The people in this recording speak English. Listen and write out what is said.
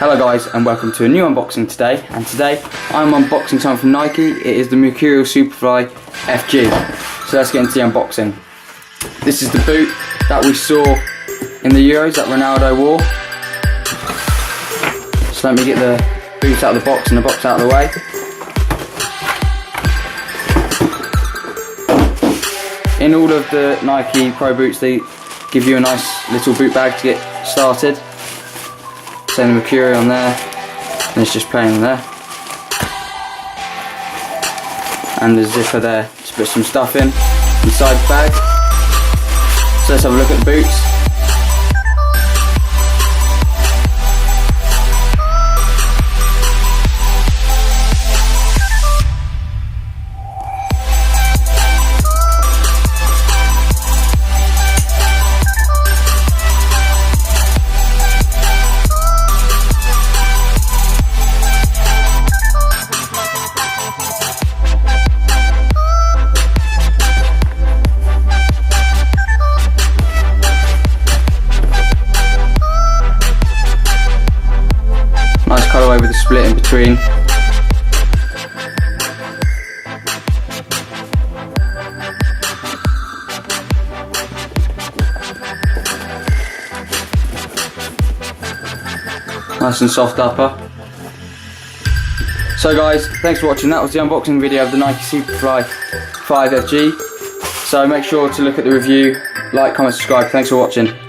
Hello guys, and welcome to a new unboxing today. And today I'm unboxing something from Nike. It is the Mercurial Superfly FG. So let's get into the unboxing. This is the boot that we saw in the Euros that Ronaldo wore. So let me get the boots out of the box and the box out of the way. In all of the Nike Pro boots, they give you a nice little boot bag to get started. Send the Mercurial on there, and it's just plain on there. And the zipper there to put some stuff in inside the bag. So let's have a look at the boots. Nice colourway with the split in between. Nice and soft upper. So guys, thanks for watching. That was the unboxing video of the Nike Superfly 5 FG. So make sure to look at the review, like, comment, subscribe. Thanks for watching.